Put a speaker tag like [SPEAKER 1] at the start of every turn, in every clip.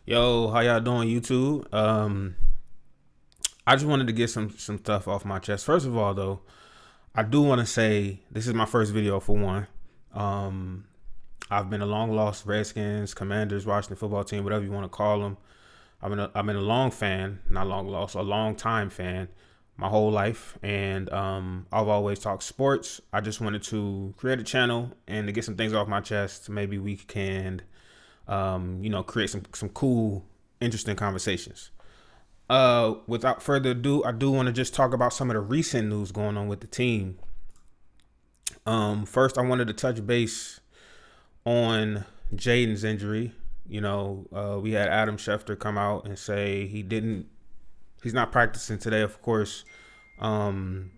[SPEAKER 1] Yo, how y'all doing, YouTube? I just wanted to get some stuff off my chest. First of all, though, I do want to say this is my first video for one. Um, I've been a long lost Redskins, Commanders, Washington football team, whatever you want to call them. I've been a long fan, not long lost, a long time fan, my whole life, and I've always talked sports. I just wanted to create a channel and to get some things off my chest. Maybe we can create some cool, interesting conversations. Without further ado, I do want to just talk about some of the recent news going on with the team. First, I wanted to touch base on Jayden's injury. We had Adam Schefter come out and say he's not practicing today, of course, and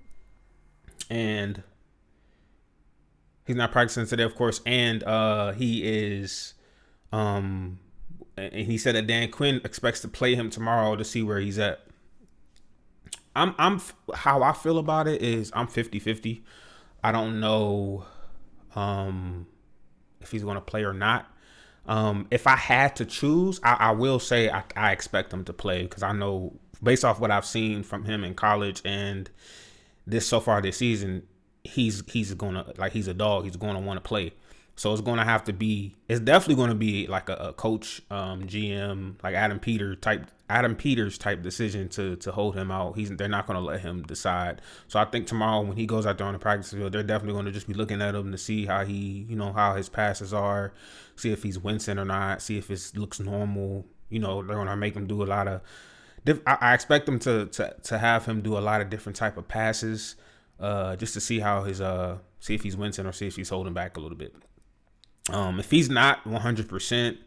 [SPEAKER 1] he is and he said that Dan Quinn expects to play him tomorrow to see where he's at. I'm how I feel about it is I'm 50-50. I don't know if he's going to play or not. If I had to choose, I will say I expect him to play because I know based off what I've seen from him in college and so far this season, he's a dog. He's going to want to play. So it's definitely going to be like a coach, GM, like Adam Peters type decision to hold him out. They're not going to let him decide. So I think tomorrow when he goes out there on the practice field, they're definitely going to just be looking at him to see how how his passes are, see if he's wincing or not, see if it looks normal. They're going to make him do a lot of. I expect them to have him do a lot of different type of passes, just to see how see if he's wincing or see if he's holding back a little bit. If he's not 100%,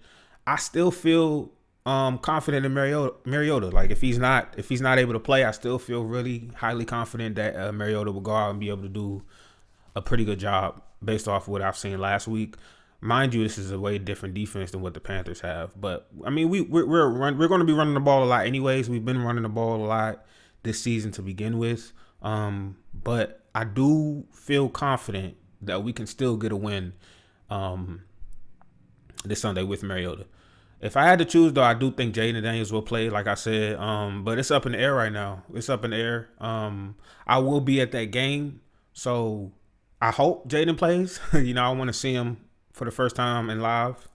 [SPEAKER 1] I still feel confident in Mariota. Like if he's not able to play, I still feel really highly confident that Mariota will go out and be able to do a pretty good job based off of what I've seen last week. Mind you, this is a way different defense than what the Panthers have. But I mean, we're going to be running the ball a lot anyways. We've been running the ball a lot this season to begin with. But I do feel confident that we can still get a win this Sunday with Mariota. If I had to choose, though, I do think Jayden Daniels will play, like I said. But it's up in the air right now. It's up in the air. I will be at that game, so I hope Jayden plays. I want to see him for the first time in live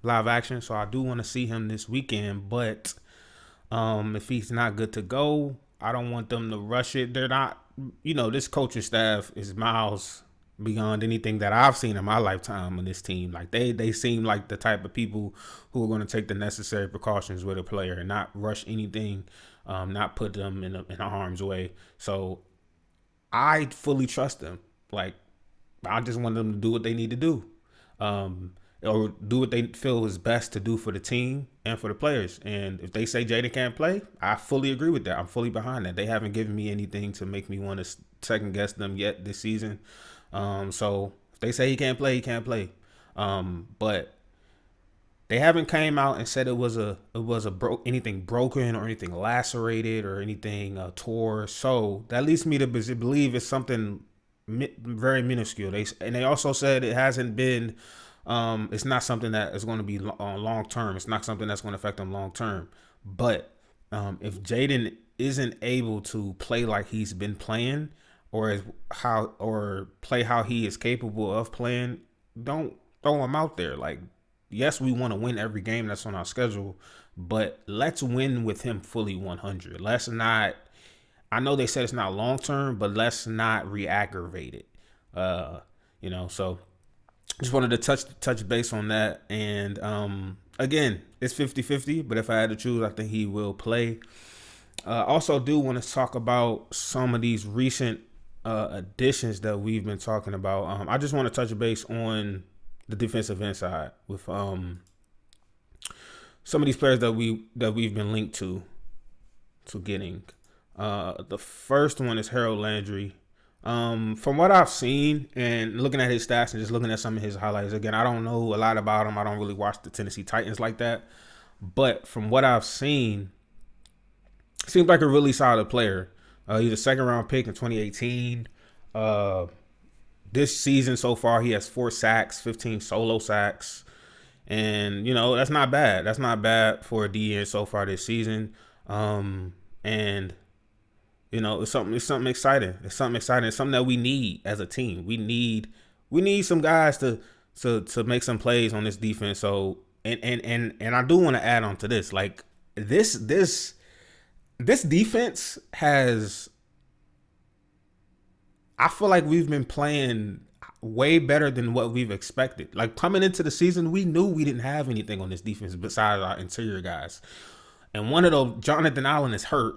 [SPEAKER 1] action. So I do want to see him this weekend. But if he's not good to go, I don't want them to rush it. They're not. This coaching staff is miles beyond anything that I've seen in my lifetime on this team. Like they seem like the type of people who are going to take the necessary precautions with a player and not rush anything, not put them in harm's way. So I fully trust them. Like I just want them to do what they need to do, or do what they feel is best to do for the team and for the players. And if they say Jayden can't play, I fully agree with that. I'm fully behind that. They haven't given me anything to make me want to second guess them yet this season. So if they say he can't play, he can't play. But they haven't came out and said anything broken or anything lacerated or anything tore. So that leads me to believe it's something very minuscule. They also said it hasn't been. It's not something that is going to be long term. It's not something that's going to affect them long term. But if Jayden isn't able to play like he's been playing, or play how he is capable of playing, don't throw him out there. Like, yes, we want to win every game that's on our schedule, but let's win with him fully 100. Let's not. I know they said it's not long term, but let's not re-aggravate it. So just wanted to touch base on that. And again, it's 50-50, but if I had to choose, I think he will play. Also do want to talk about some of these recent additions that we've been talking about. I just want to touch base on the defensive end side with some of these players that we've been linked to getting. The first one is Harold Landry. From what I've seen and looking at his stats and just looking at some of his highlights, again, I don't know a lot about him. I don't really watch the Tennessee Titans like that. But from what I've seen, seems like a really solid player. He's a second-round pick in 2018. This season so far, he has 4 sacks, 15 solo sacks. And that's not bad. That's not bad for a DN so far this season. And it's something exciting. It's something exciting. It's something that we need as a team. We need some guys to make some plays on this defense. So and I do want to add on to this. Like this defense has, I feel like we've been playing way better than what we've expected. Like coming into the season, we knew we didn't have anything on this defense besides our interior guys. And one of those, Jonathan Allen, is hurt,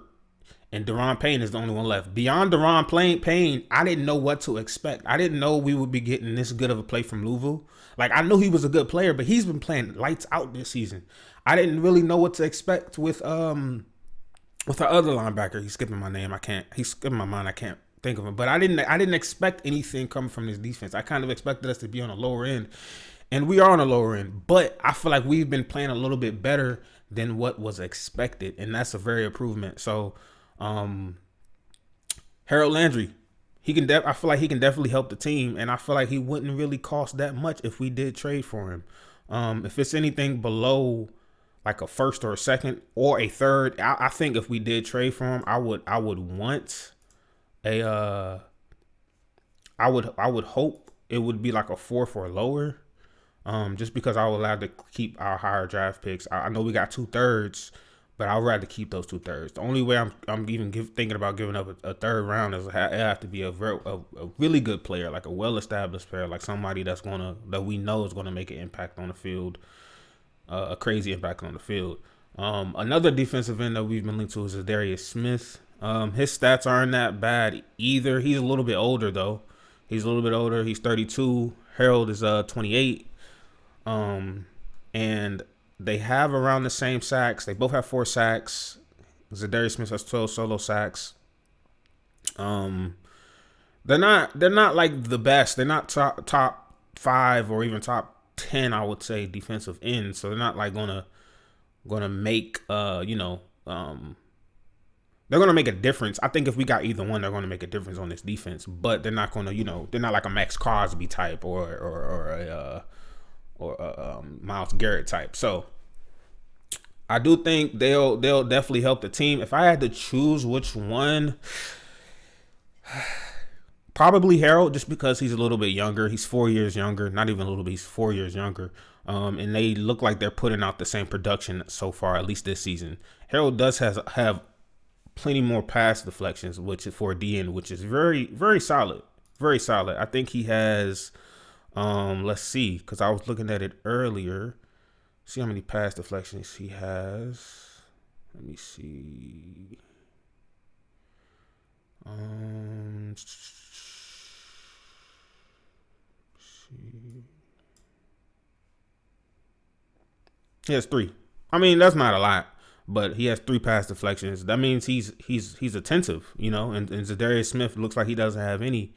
[SPEAKER 1] and Deron Payne is the only one left. Beyond Deron Payne, I didn't know what to expect. I didn't know we would be getting this good of a play from Louisville. Like, I knew he was a good player, but he's been playing lights out this season. I didn't really know what to expect with our other linebacker. He's skipping my name. He's skipping my mind. I can't think of him. But I didn't expect anything coming from this defense. I kind of expected us to be on the lower end, and we are on the lower end. But I feel like we've been playing a little bit better than what was expected, and that's a very improvement. So, Harold Landry, I feel like he can definitely help the team, and I feel like he wouldn't really cost that much if we did trade for him. If it's anything below like a first or a second or a third, I think if we did trade for him, I would want a I would hope it would be like a fourth or lower. Just because I would allow to keep our higher draft picks. I know we got 2/3, but I'd rather keep those 2/3. The only way I'm even thinking about giving up a third round is it have to be a really good player, like a well-established player, like somebody that we know is gonna make an impact on the field, a crazy impact on the field. Another defensive end that we've been linked to is Darius Smith. His stats aren't that bad either. He's a little bit older though. He's 32. Harold is 28. And they have around the same sacks. They both have 4 sacks. Zadarius Smith has 12 solo sacks. They're not like the best. They're not top 5 or even top 10, I would say, defensive ends. So they're not like gonna make they're gonna make a difference. I think if we got either one, they're gonna make a difference on this defense. But they're not gonna, they're not like a Max Crosby type or a Myles Garrett type. So I do think they'll definitely help the team. If I had to choose which one, probably Harold, just because he's a little bit younger. He's 4 years younger. Not even a little bit. He's 4 years younger. And they look like they're putting out the same production so far, at least this season. Harold does have plenty more pass deflections, which is for a DN, which is very, very solid. Very solid. I think he has, let's see, because I was looking at it earlier. See how many pass deflections he has. Let me see. He has 3. I mean, that's not a lot, but he has 3 pass deflections. That means he's attentive, and Zadarius Smith looks like he doesn't have any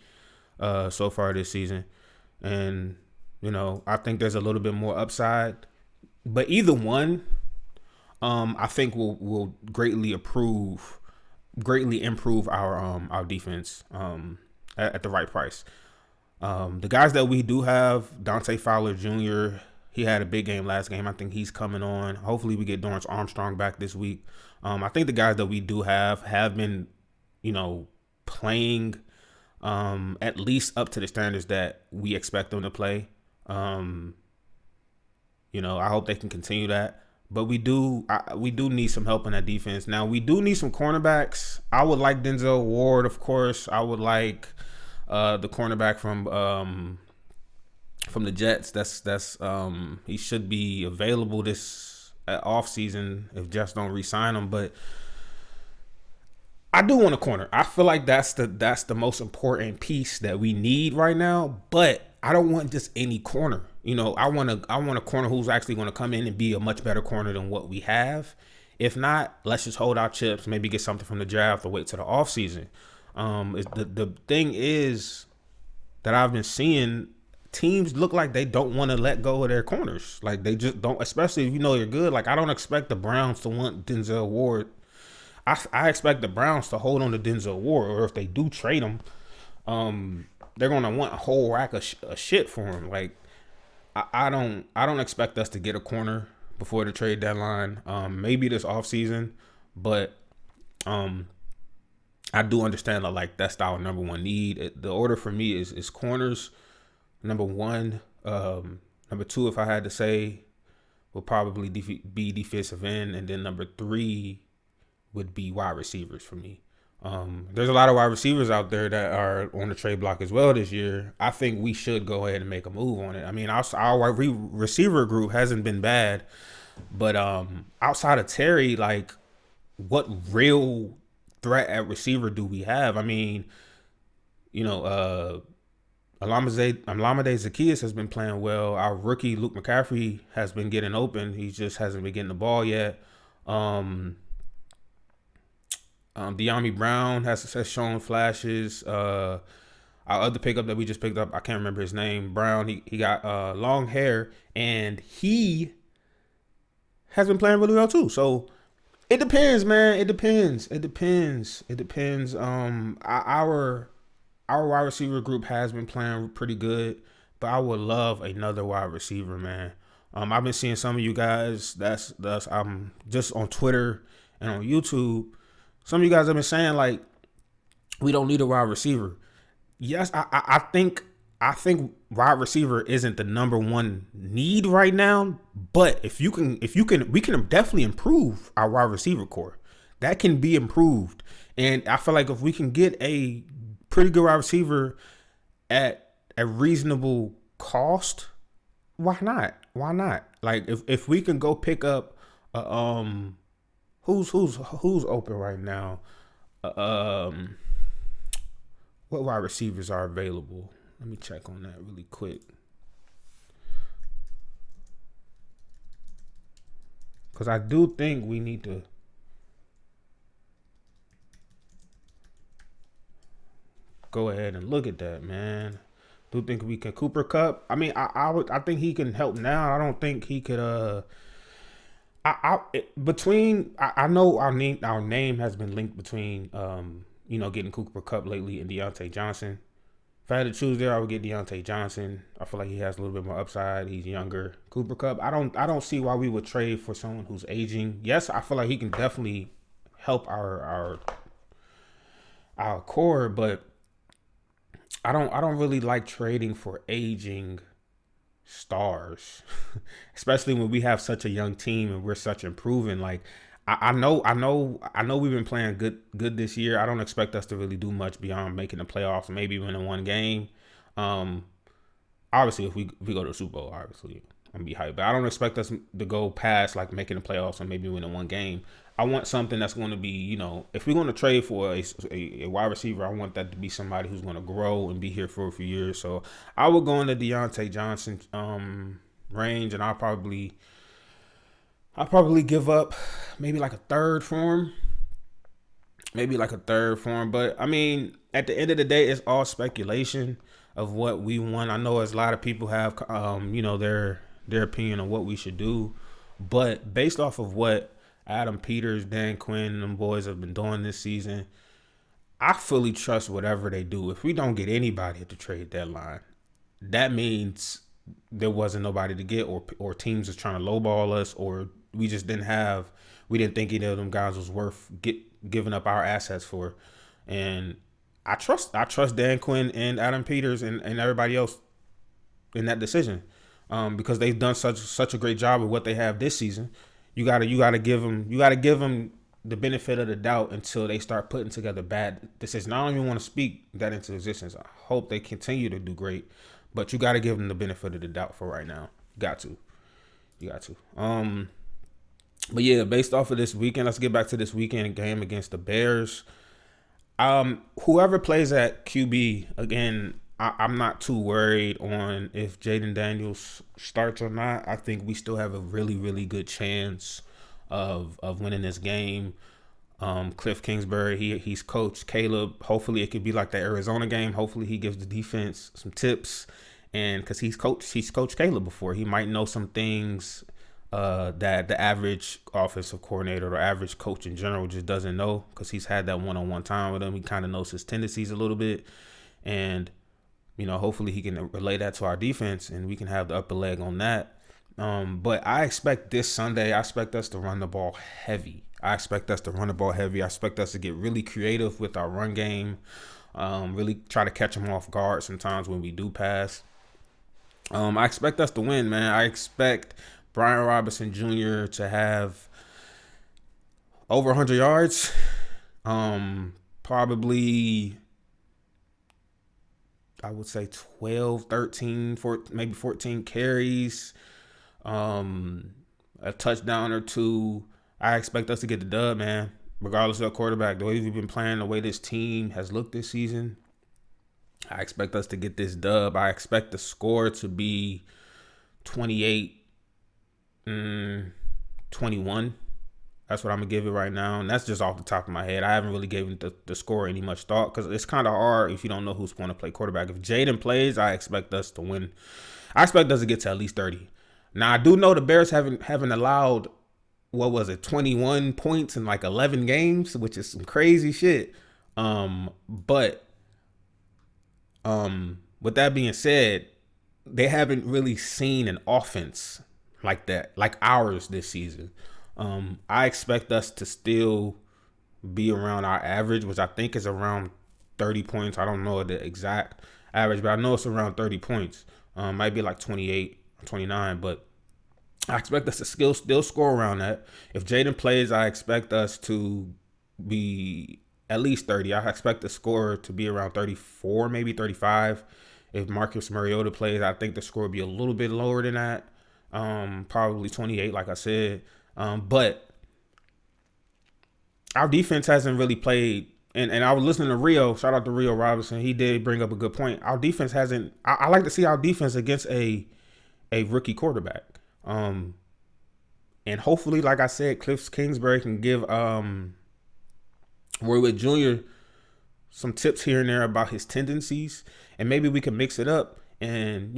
[SPEAKER 1] so far this season. And, I think there's a little bit more upside. But either one, I think will greatly improve our defense at the right price. The guys that we do have, Dante Fowler Jr., he had a big game last game. I think he's coming on. Hopefully we get Dorrance Armstrong back this week. I think the guys that we do have been, playing at least up to the standards that we expect them to play. I hope they can continue that. But we do need some help in that defense. Now, we do need some cornerbacks. I would like Denzel Ward, of course. I would like the cornerback from the Jets. That's he should be available this offseason if Jets don't re-sign him. But I do want a corner. I feel like that's the most important piece that we need right now. But I don't want just any corner. I want a corner who's actually going to come in and be a much better corner than what we have. If not, let's just hold our chips, maybe get something from the draft or wait till the offseason. The thing is that I've been seeing teams look like they don't want to let go of their corners. Like they just don't, especially if you're good. Like I don't expect the Browns to want Denzel Ward. I expect the Browns to hold on to Denzel Ward, or if they do trade him, they're going to want a whole rack of shit for him. Like, I don't expect us to get a corner before the trade deadline. Maybe this offseason, but um, I do understand that like that's our number one need. The order for me is corners. Number one, number two, if I had to say, will probably be defensive end, and then number three would be wide receivers for me. There's a lot of wide receivers out there that are on the trade block as well this year. I think we should go ahead and make a move on it. I mean, our receiver group hasn't been bad, but outside of Terry, like, what real threat at receiver do we have? I mean, you know, Alameda Zacchaeus has been playing well. Our rookie Luke McCaffrey has been getting open. He just hasn't been getting the ball yet. De'Ami Brown has shown flashes. Our other pickup that we just picked up, I can't remember his name. Brown, he got long hair, and he has been playing really well too. So it depends, man. It depends. Our wide receiver group has been playing pretty good, but I would love another wide receiver, man. I've been seeing some of you guys that's just on Twitter and on YouTube. Some of you guys have been saying like we don't need a wide receiver. Yes, I think wide receiver isn't the number one need right now. But if you can, we can definitely improve our wide receiver core. That can be improved, and I feel like if we can get a pretty good wide receiver at a reasonable cost, why not? Why not? Like if we can go pick up, who's open right now? What wide receivers are available? Let me check on that really quick. Because I do think we need to go ahead and look at that, man. Do think we can Cooper Cup? I mean, I think he can help now. I don't think he could. I know our name has been linked between getting Cooper Cup lately and Deontay Johnson. If I had to choose there, I would get Deontay Johnson. I feel like he has a little bit more upside. He's younger. Cooper Cup, I don't see why we would trade for someone who's aging. Yes, I feel like he can definitely help our core, but I don't really like trading for aging stars, especially when we have such a young team and we're such improving. Like I know we've been playing good this year. I don't expect us to really do much beyond making the playoffs, maybe winning one game. Obviously, if we go to the Super Bowl, obviously I'm gonna be hyped. But I don't expect us to go past like making the playoffs and maybe winning one game. I want something that's going to be, if we're going to trade for a wide receiver, I want that to be somebody who's going to grow and be here for a few years. So I would go into Deontay Johnson range, and I'll probably give up maybe like a third for him. But I mean, at the end of the day, it's all speculation of what we want. I know as a lot of people have, their opinion on what we should do, but based off of what Adam Peters, Dan Quinn, and them boys have been doing this season, I fully trust whatever they do. If we don't get anybody at the trade deadline, that means there wasn't nobody to get, or teams is trying to lowball us, or we didn't think any of them guys was worth giving up our assets for. And I trust Dan Quinn and Adam Peters and everybody else in that decision, because they've done such a great job with what they have this season. You gotta give them the benefit of the doubt until they start putting together bad decisions. I don't even want to speak that into existence. I hope they continue to do great, but you got to give them the benefit of the doubt for right now. You got to. But yeah, based off of this weekend, let's get back to this weekend game against the Bears. Whoever plays at QB again, I'm not too worried on if Jayden Daniels starts or not. I think we still have a really, really good chance of winning this game. Cliff Kingsbury, he's coached Caleb. Hopefully it could be like the Arizona game. Hopefully he gives the defense some tips, and because he's coached Caleb before, he might know some things that the average offensive coordinator or average coach in general just doesn't know, because he's had that one-on-one time with him. He kind of knows his tendencies a little bit, and hopefully he can relay that to our defense and we can have the upper leg on that. But I expect this Sunday, I expect us to run the ball heavy. I expect us to get really creative with our run game. Really try to catch them off guard sometimes when we do pass. I expect us to win, man. I expect Brian Robinson Jr. to have over 100 yards. Probably, I would say 12, 13, 14, maybe 14 carries. A touchdown or two. I expect us to get the dub, man. Regardless of the quarterback, the way we've been playing, the way this team has looked this season, I expect us to get this dub. I expect the score to be 28, 21. That's what I'm going to give it right now. And that's just off the top of my head. I haven't really given the score any much thought because it's kind of hard if you don't know who's going to play quarterback. If Jayden plays, I expect us to win. I expect us to get to at least 30. Now, I do know the Bears haven't allowed, 21 points in like 11 games, which is some crazy shit. But with that being said, they haven't really seen an offense like that, like ours this season. I expect us to still be around our average, which I think is around 30 points. I don't know the exact average, but I know it's around 30 points. Might be like 28, 29, but I expect us to still score around that. If Jayden plays, I expect us to be at least 30. I expect the score to be around 34, maybe 35. If Marcus Mariota plays, I think the score will be a little bit lower than that. Probably 28, like I said. But our defense hasn't really played. And I was listening to Rio. Shout out to Rio Robinson. He did bring up a good point. Our defense hasn't. I like to see our defense against a rookie quarterback. And hopefully, like I said, Cliff Kingsbury can give Roywood Jr. some tips here and there about his tendencies, and maybe we can mix it up and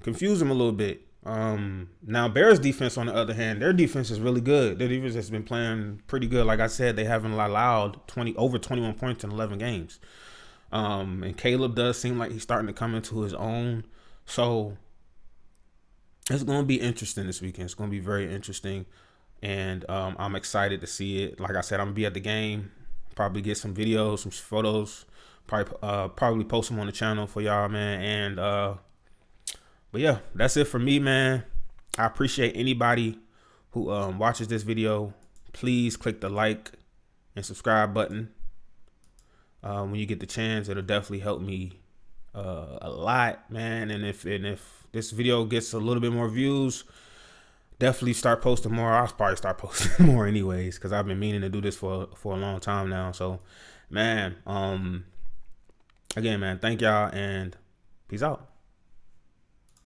[SPEAKER 1] confuse him a little bit. Now Bears defense, on the other hand, their defense is really good. Their defense has been playing pretty good. Like I said, they haven't allowed over 21 points in 11 games. And Caleb does seem like he's starting to come into his own. So it's going to be interesting this weekend. It's going to be very interesting. And I'm excited to see it. Like I said, I'm going to be at the game. Probably get some videos, some photos. Probably post them on the channel for y'all, man. And but yeah, that's it for me, man. I appreciate anybody who watches this video. Please click the like and subscribe button when you get the chance. It'll definitely help me a lot, man. And if this video gets a little bit more views, definitely start posting more. I'll probably start posting more anyways, because I've been meaning to do this for a long time now. So, man, again, man, thank y'all and peace out.